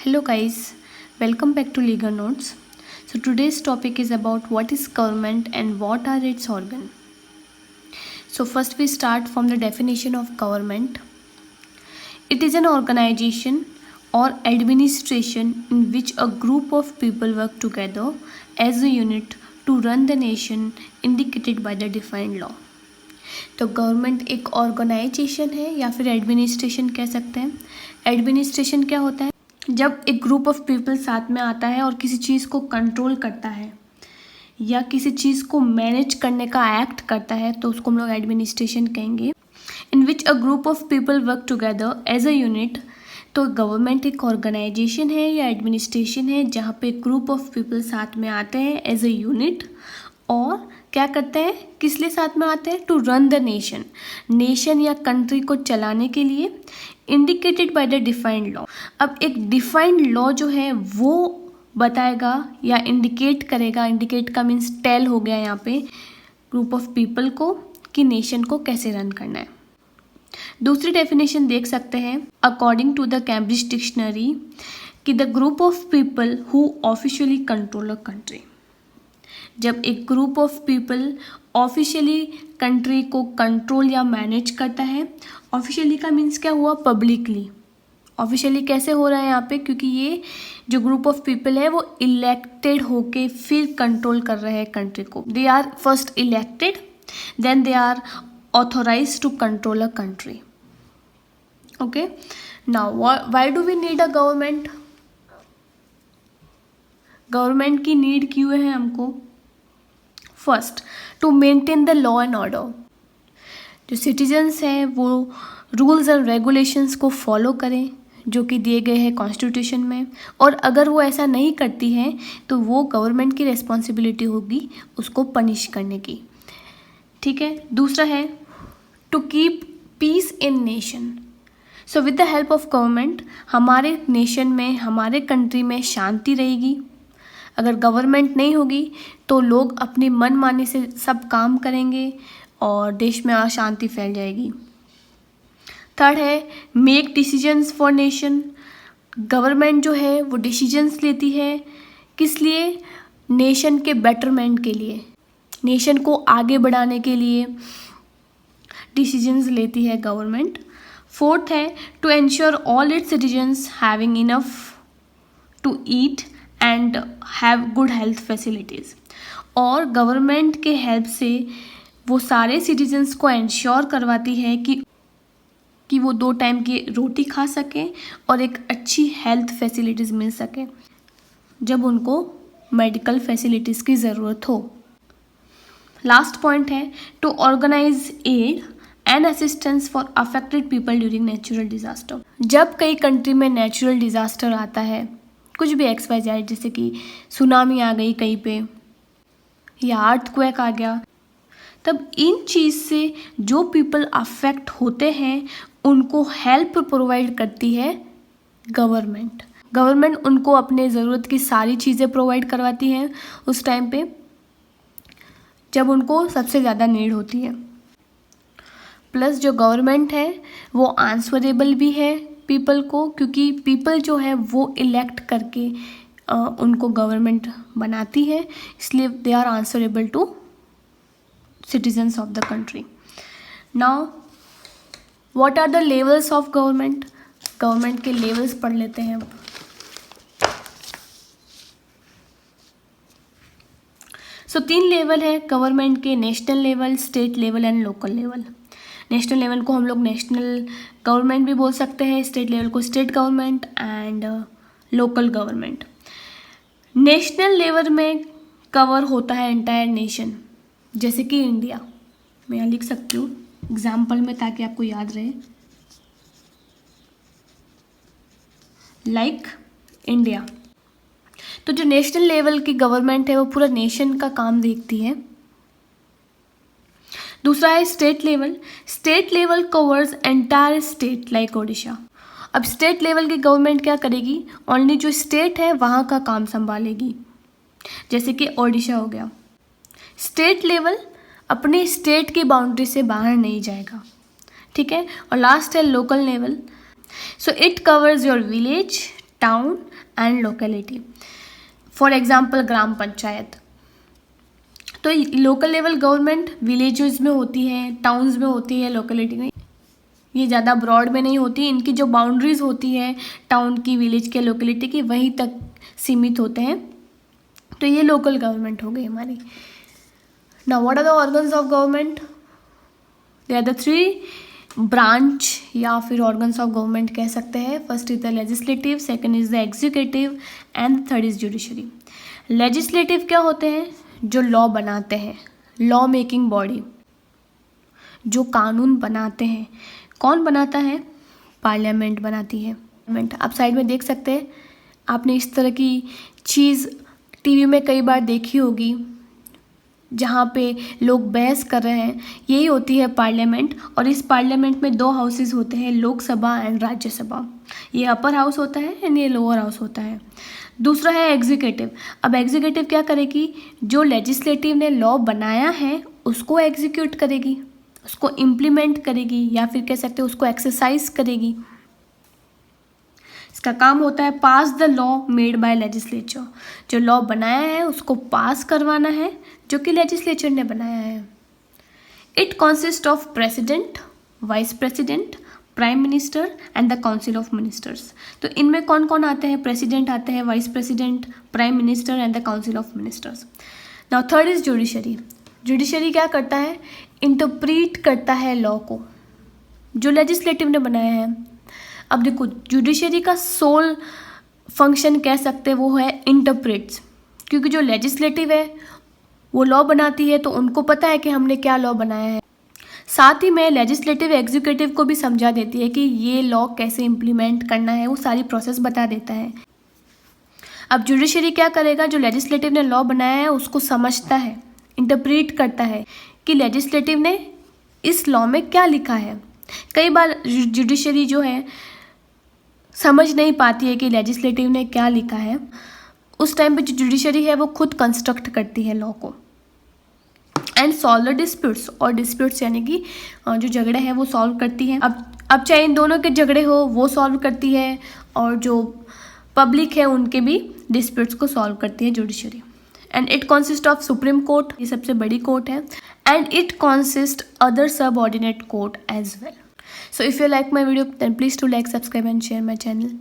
Hello guys, welcome back to Legal Notes. So today's topic is about what is government and what are its organs. So first we start from the definition of government. It is an organization or administration in which a group of people work together as a unit to run the nation indicated by the defined law. तो government एक organisation है या फिर administration कह सकते हैं. Administration क्या होता है? जब एक ग्रुप ऑफ पीपल साथ में आता है और किसी चीज़ को कंट्रोल करता है या किसी चीज़ को मैनेज करने का एक्ट करता है तो उसको हम लोग एडमिनिस्ट्रेशन कहेंगे. In which a group of people work together as a unit. तो गवर्नमेंट एक ऑर्गेनाइजेशन है या एडमिनिस्ट्रेशन है जहाँ पे ग्रुप ऑफ पीपल साथ में आते हैं एज अ यूनिट और क्या करते हैं, किस लिए साथ में आते हैं? टू रन द नेशन या कंट्री को चलाने के लिए indicated by the defined law. अब एक डिफाइंड लॉ जो है वो बताएगा या इंडिकेट करेगा. इंडिकेट का मीन्स टेल हो गया यहाँ पे ग्रुप ऑफ पीपल को कि नेशन को कैसे रन करना है. दूसरी डेफिनेशन देख सकते हैं according to the Cambridge dictionary कि the group of people who officially control a country. जब एक group of people officially country को कंट्रोल या मैनेज करता है. ऑफिशियली का मीन्स क्या हुआ? पब्लिकली. ऑफिशियली कैसे हो रहा है यहाँ पे? क्योंकि ये जो ग्रुप ऑफ पीपल है वो इलेक्टेड होके फिर कंट्रोल कर रहे हैं कंट्री को. They are first elected then they are authorise to control a country. Okay, now why do we need a government? Government की नीड क्यों है हमको? First, to maintain the law and order. जो citizens हैं वो rules and regulations को follow करें जो कि दिए गए हैं कॉन्स्टिट्यूशन में. और अगर वो ऐसा नहीं करती हैं तो वो गवर्नमेंट की रिस्पॉन्सिबिलिटी होगी उसको पनिश करने की. ठीक है. दूसरा है to keep peace in nation. So with the help of government हमारे नेशन में, हमारे कंट्री में शांति रहेगी. अगर गवर्नमेंट नहीं होगी तो लोग अपनी मनमानी से सब काम करेंगे और देश में अशांति फैल जाएगी. थर्ड है make decisions for nation. Government जो है वो डिसीजंस लेती है किस लिए? नेशन के बेटरमेंट के लिए, नेशन को आगे बढ़ाने के लिए डिसीजंस लेती है गवर्नमेंट. फोर्थ है to ensure all its citizens having enough to eat and have good health facilities. और गवर्नमेंट के हेल्प से वो सारे सिटीजन्स को इंश्योर करवाती है कि वो 2 टाइम की रोटी खा सकें और एक अच्छी हेल्थ फैसिलिटीज़ मिल सके जब उनको मेडिकल फैसिलिटीज़ की ज़रूरत हो. लास्ट पॉइंट है to organise aid and assistance for affected people during natural disaster. जब कई कंट्री में नेचुरल डिज़ास्टर आता है, कुछ भी XYZ, जैसे कि सुनामी आ गई कहीं पे या अर्थक्वेक आ गया, तब इन चीज़ से जो पीपल अफेक्ट होते हैं उनको हेल्प प्रोवाइड करती है गवर्नमेंट. गवर्नमेंट उनको अपने ज़रूरत की सारी चीज़ें प्रोवाइड करवाती हैं उस टाइम पे जब उनको सबसे ज़्यादा नीड होती है. प्लस जो गवर्नमेंट है वो आंसरेबल भी है पीपल को, क्योंकि पीपल जो है वो इलेक्ट करके उनको गवर्नमेंट बनाती है, इसलिए they are answerable to citizens of the country. Now what are the levels of government? Government के लेवल्स पढ़ लेते हैं. सो 3 लेवल है गवर्नमेंट के: national level, state level and local level. National level को हम लोग नेशनल गवर्नमेंट भी बोल सकते हैं, स्टेट लेवल को state government and local government. National level में कवर होता है एंटायर नेशन, जैसे कि इंडिया. मैं यहाँ लिख सकती हूँ एग्जाम्पल में ताकि आपको याद रहे. Like India. तो जो नेशनल लेवल की गवर्नमेंट है वो पूरा नेशन का काम देखती है. दूसरा है state level. State level covers entire state like Odisha. अब स्टेट लेवल की गवर्नमेंट क्या करेगी? ओनली जो स्टेट है वहाँ का काम संभालेगी, जैसे कि ओडिशा हो गया. स्टेट लेवल अपने स्टेट की बाउंड्री से बाहर नहीं जाएगा. ठीक है. और लास्ट है local level. So it covers your village, town and locality. For example gram panchayat. तो लोकल लेवल गवर्नमेंट विलेजेस में होती है, टाउन्स में होती है, लोकेलिटी में, ये ज़्यादा ब्रॉड में नहीं होती। इनकी जो बाउंड्रीज होती है टाउन की, विलेज के, लोकेलिटी की, वहीं तक सीमित होते हैं। तो ये लोकल गवर्नमेंट हो गई हमारी। Now what are the organs of government? They are the 3 branch या फिर ऑर्गन्स ऑफ गवर्नमेंट कह सकते हैं। First is the legislative, second is the executive and third is judiciary. Legislative क्या होते हैं? जो लॉ बनाते हैं, लॉ मेकिंग बॉडी, जो कानून बनाते हैं। कौन बनाता है? पार्लियामेंट बनाती है। आप साइड में देख सकते हैं, आपने इस तरह की चीज़ टीवी में कई बार देखी होगी, जहाँ पे लोग बहस कर रहे हैं। यही होती है पार्लियामेंट। और इस पार्लियामेंट में 2 हाउसेस होते हैं, लोकसभा एंड राज्यसभा। ये अपर हाउस होता है एंड ये लोअर हाउस होता है। दूसरा है एग्जीक्यूटिव। अब एग्जीक्यूटिव क्या करेगी? जो लेजिस्लेटिव ने लॉ बनाया है उसको एग्जीक्यूट करेगी, उसको इम्प्लीमेंट करेगी, या फिर कह सकते हैं उसको एक्सरसाइज करेगी। इसका काम होता है pass the law made by legislature. जो लॉ बनाया है उसको पास करवाना है, जो कि लेजिस्लेचर ने बनाया है। It consist of president, vice president, prime minister and the council of ministers. तो इनमें कौन कौन आते हैं? प्रेसिडेंट आते हैं, vice president, prime minister and the council of ministers. Now third is judiciary. Judiciary क्या करता है? इंटरप्रीट करता है लॉ को, जो लेजिस्लेटिव ने बनाया है। अब देखो, जुडिशरी का सोल फंक्शन कह सकते हैं वो है इंटरप्रेट्स, क्योंकि जो लेजिस्लेटिव है वो लॉ बनाती है, तो उनको पता है कि हमने क्या लॉ बनाया है। साथ ही में लेजिस्लेटिव एग्जीक्यूटिव को भी समझा देती है कि ये लॉ कैसे इम्प्लीमेंट करना है, वो सारी प्रोसेस बता देता है। अब जुडिशरी क्या करेगा? जो लेजिस्लेटिव ने लॉ बनाया है उसको समझता है, इंटरप्रेट करता है कि लेजिस्लेटिव ने इस लॉ में क्या लिखा है। कई बार जुडिशरी जो है समझ नहीं पाती है कि लेजिस्लेटिव ने क्या लिखा है। उस टाइम पे जो जुडिशरी है वो खुद कंस्ट्रक्ट करती है लॉ को एंड सॉल्व द डिस्प्यूट्स। और डिस्प्यूट्स यानी कि जो झगड़े हैं वो सॉल्व करती है। अब चाहे इन दोनों के झगड़े हो वो सॉल्व करती है, और जो पब्लिक है उनके भी डिस्प्यूट्स को सॉल्व करती है judiciary. And it consist of supreme court, ये सबसे बड़ी कोर्ट है, and it consist other subordinate court as well. So if you like my video, then please do like, subscribe and share my channel.